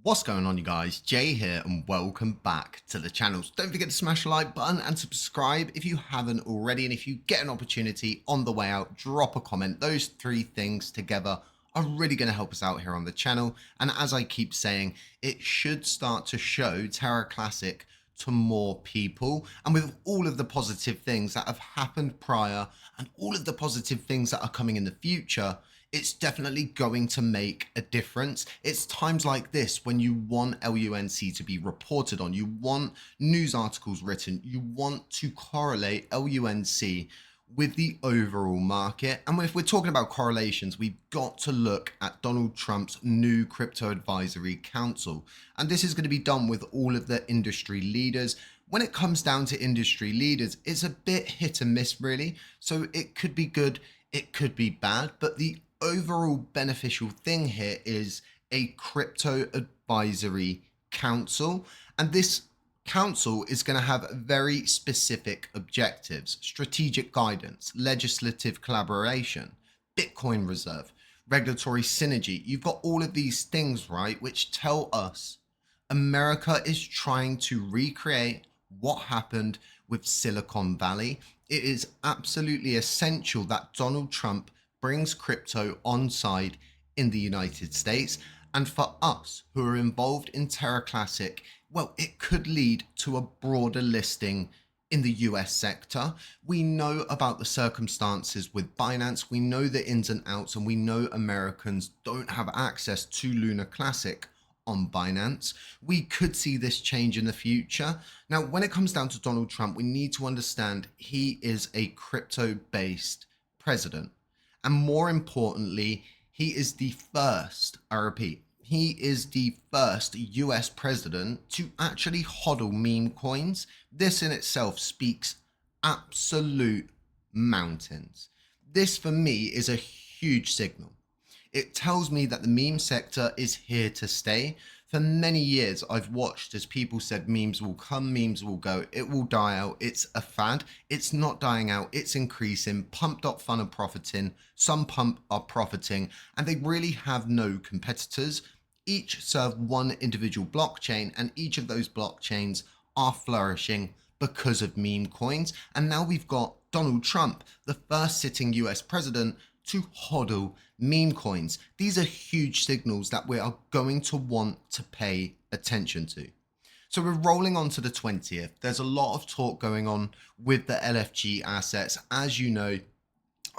What's going on, you guys? Jay here and welcome back to the channel. Don't forget to smash the like button and subscribe if you haven't already, and if you get an opportunity on the way out, drop a comment. Those three things together are really going to help us out here on the channel, and as I keep saying, it should start to show Terra Classic to more people. And with all of the positive things that have happened prior and all of the positive things that are coming in the future, it's definitely going to make a difference. It's times like this when you want LUNC to be reported on, you want news articles written, you want to correlate LUNC with the overall market. And if we're talking about correlations, we've got to look at Donald Trump's new crypto advisory council. And this is going to be done with all of the industry leaders. When it comes down to industry leaders, it's a bit hit and miss, really. So it could be good, it could be bad, but the overall beneficial thing here is a crypto advisory council. And this council is going to have very specific objectives: strategic guidance, legislative collaboration, Bitcoin reserve, regulatory synergy. You've got all of these things, right, which tell us America is trying to recreate what happened with Silicon Valley. It is absolutely essential that Donald Trump brings crypto on side in the United States. And for us who are involved in Terra Classic, well, it could lead to a broader listing in the US sector. We know about the circumstances with Binance, we know the ins and outs, and we know Americans don't have access to Luna Classic on Binance. We could see this change in the future. Now, when it comes down to Donald Trump, we need to understand he is a crypto-based president. And more importantly, he is the first, I repeat, he is the first US president to actually hodl meme coins. This in itself speaks absolute mountains. This for me is a huge signal. It tells me that the meme sector is here to stay. For many years, I've watched as people said memes will come, memes will go, it will die out, it's a fad. It's not dying out, it's increasing. Pump.fun are profiting, some pump are profiting, and they really have no competitors. Each serve one individual blockchain, and each of those blockchains are flourishing because of meme coins. And now we've got Donald Trump, the first sitting US president to hodl meme coins. These are huge signals that we are going to want to pay attention to. So we're rolling on to the 20th. There's a lot of talk going on with the LFG assets. As you know,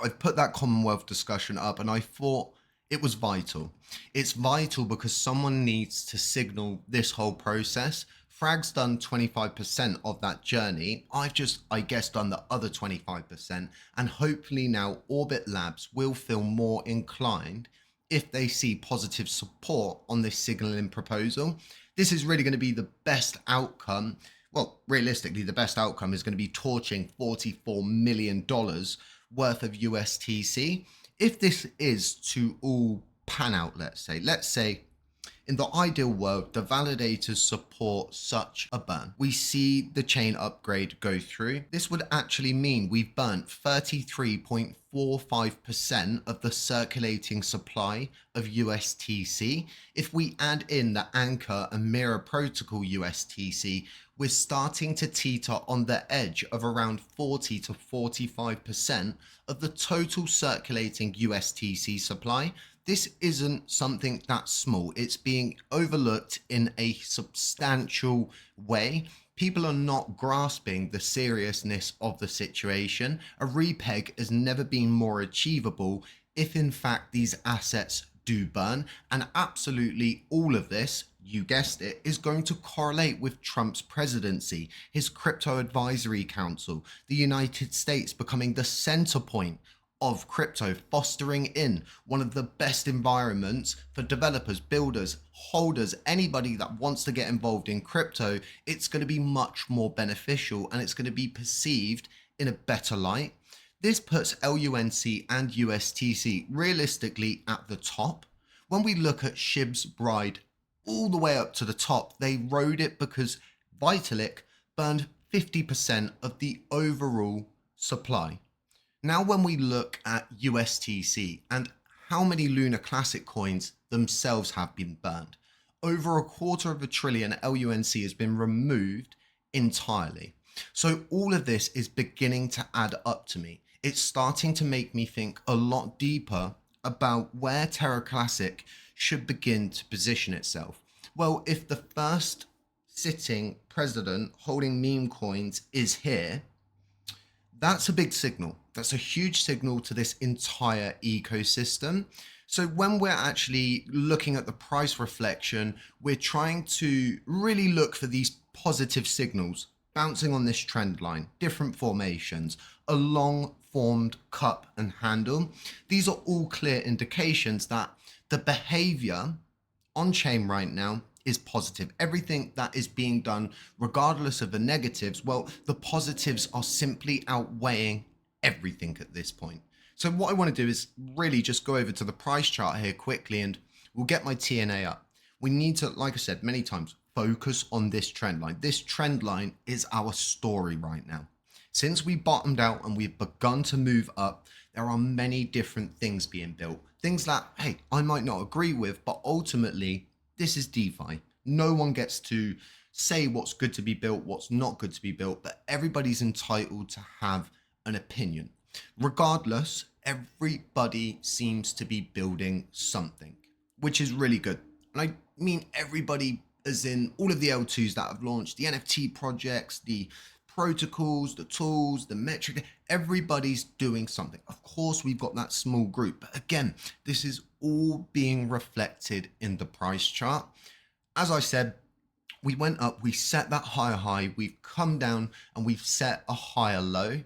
I've put that Commonwealth discussion up and I thought it was vital. It's vital because someone needs to signal this whole process. Frag's done 25% of that journey. I've just, I guess, done the other 25%. And hopefully now Orbit Labs will feel more inclined if they see positive support on this signaling proposal. This is really going to be the best outcome. Well, realistically, the best outcome is going to be torching $44 million worth of USTC. If this is to all pan out, let's say, in the ideal world, the validators support such a burn. We see the chain upgrade go through. This would actually mean we've burnt 33.45% of the circulating supply of USTC. If we add in the Anchor and Mirror Protocol USTC, we're starting to teeter on the edge of around 40 to 45% of the total circulating USTC supply. This isn't something that's small. It's being overlooked in a substantial way. People are not grasping the seriousness of the situation. A repeg has never been more achievable if in fact these assets do burn. And absolutely all of this, you guessed it, is going to correlate with Trump's presidency, his crypto advisory council, the United States becoming the center point of crypto, fostering in one of the best environments for developers, builders, holders, anybody that wants to get involved in crypto. It's going to be much more beneficial and it's going to be perceived in a better light. This puts LUNC and USTC realistically at the top. When we look at Shib's Bride all the way up to the top, they rode it because Vitalik burned 50% of the overall supply. Now, when we look at USTC and how many Luna Classic coins themselves have been burned, over $250 billion LUNC has been removed entirely. So all of this is beginning to add up to me. It's starting to make me think a lot deeper about where Terra Classic should begin to position itself. Well, if the first sitting president holding meme coins is here, that's a big signal. That's a huge signal to this entire ecosystem. So when we're actually looking at the price reflection, we're trying to really look for these positive signals bouncing on this trend line, different formations, a long formed cup and handle. These are all clear indications that the behavior on chain right now is positive. Everything that is being done, regardless of the negatives, well, the positives are simply outweighing everything at this point. So what I want to do is really just go over to the price chart here quickly, and we'll get my TNA up. We need to, like I said many times, focus on this trend line. This trend line is our story right now. Since we bottomed out and we've begun to move up, there are many different things being built. Things that, hey, I might not agree with, but ultimately, this is DeFi. No one gets to say what's good to be built, what's not good to be built, but everybody's entitled to have an opinion. Regardless, everybody seems to be building something, which is really good. And I mean everybody as in all of the L2s that have launched, the NFT projects, the protocols, the tools, the metric, everybody's doing something. Of course, we've got that small group, but again, this is all being reflected in the price chart. As I said, we went up, we set that higher high, we've come down and we've set a higher low.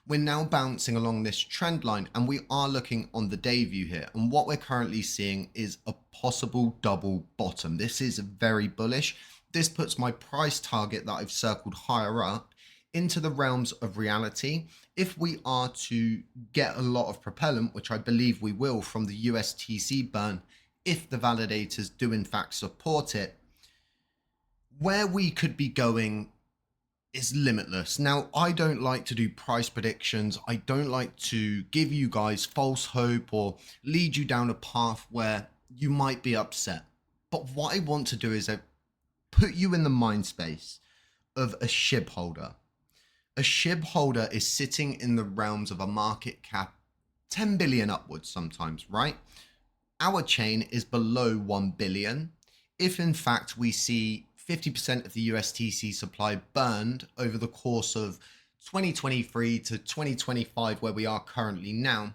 We're now bouncing along this trend line and we are looking on the day view here. And what we're currently seeing is a possible double bottom. This is very bullish. This puts my price target that I've circled higher up into the realms of reality. If we are to get a lot of propellant, which I believe we will from the USTC burn, if the validators do in fact support it, where we could be going is limitless. Now, I don't like to do price predictions. I don't like to give you guys false hope or lead you down a path where you might be upset. But what I want to do is put you in the mind space of a SHIB holder. A SHIB holder is sitting in the realms of a market cap 10 billion upwards sometimes, right? Our chain is below 1 billion. If in fact we see 50% of the USTC supply burned over the course of 2023 to 2025, where we are currently now,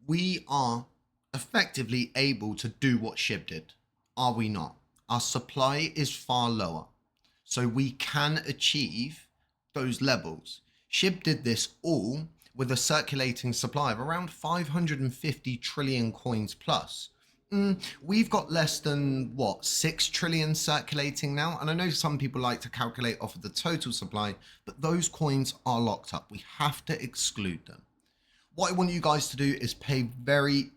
we are effectively able to do what SHIB did, are we not? Our supply is far lower, so we can achieve those levels. SHIB did this all with a circulating supply of around 550 trillion coins plus. We've got less than, 6 trillion circulating now? And I know some people like to calculate off of the total supply, but those coins are locked up. We have to exclude them. What I want you guys to do is pay very,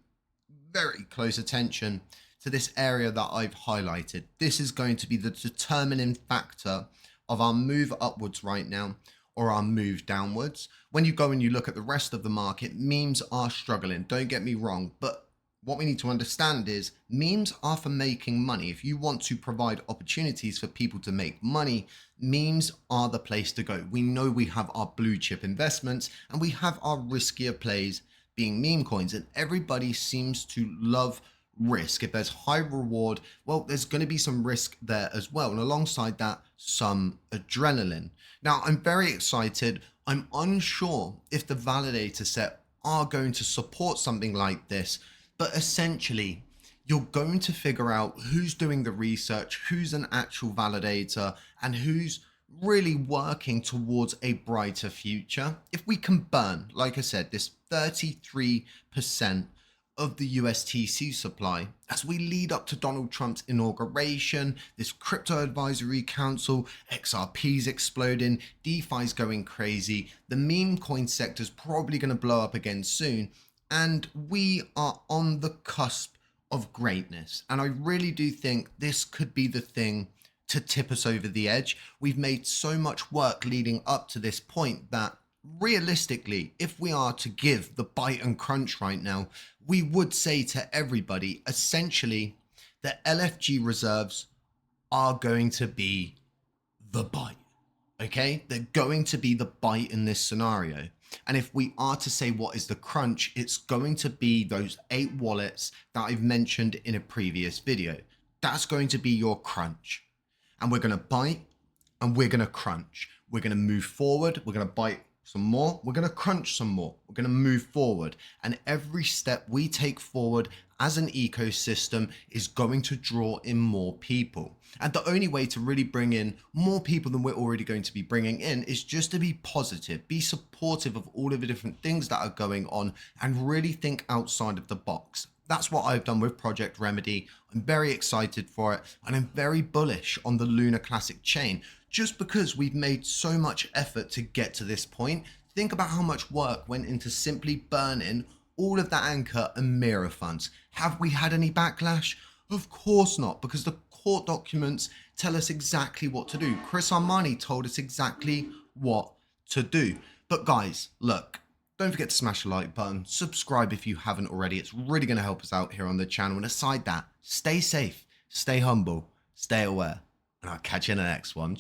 very close attention to this area that I've highlighted. This is going to be the determining factor of our move upwards right now or our move downwards. When you go and you look at the rest of the market, memes are struggling. Don't get me wrong, but what we need to understand is memes are for making money. If you want to provide opportunities for people to make money, memes are the place to go. We know we have our blue chip investments and we have our riskier plays being meme coins, and everybody seems to love risk. If there's high reward, well, there's going to be some risk there as well. And alongside that, some adrenaline. Now, I'm very excited. I'm unsure if the validator set are going to support something like this. But essentially, you're going to figure out who's doing the research, who's an actual validator, and who's really working towards a brighter future. If we can burn, like I said, this 33% of the USTC supply as we lead up to Donald Trump's inauguration, this crypto advisory council, XRP's exploding, DeFi's going crazy, the meme coin sector's probably going to blow up again soon. And we are on the cusp of greatness. And I really do think this could be the thing to tip us over the edge. We've made so much work leading up to this point that realistically, if we are to give the bite and crunch right now, we would say to everybody, essentially, the LFG reserves are going to be the bite. Okay, they're going to be the bite in this scenario. And if we are to say what is the crunch, it's going to be those 8 wallets that I've mentioned in a previous video. That's going to be your crunch. And we're going to bite and we're going to crunch. We're going to move forward. We're going to bite some more. We're going to crunch some more. We're going to move forward. And every step we take forward as an ecosystem is going to draw in more people. And the only way to really bring in more people than we're already going to be bringing in is just to be positive, be supportive of all of the different things that are going on, and really think outside of the box. That's what I've done with Project Remedy. I'm very excited for it, and I'm very bullish on the Luna Classic chain, just because we've made so much effort to get to this point. Think about how much work went into simply burning all of that Anchor and Mira funds. Have we had any backlash? Of course not, because the court documents tell us exactly what to do. Chris Armani told us exactly what to do. But guys, look, don't forget to smash the like button, subscribe if you haven't already. It's really going to help us out here on the channel. And aside that, stay safe, stay humble, stay aware, and I'll catch you in the next one.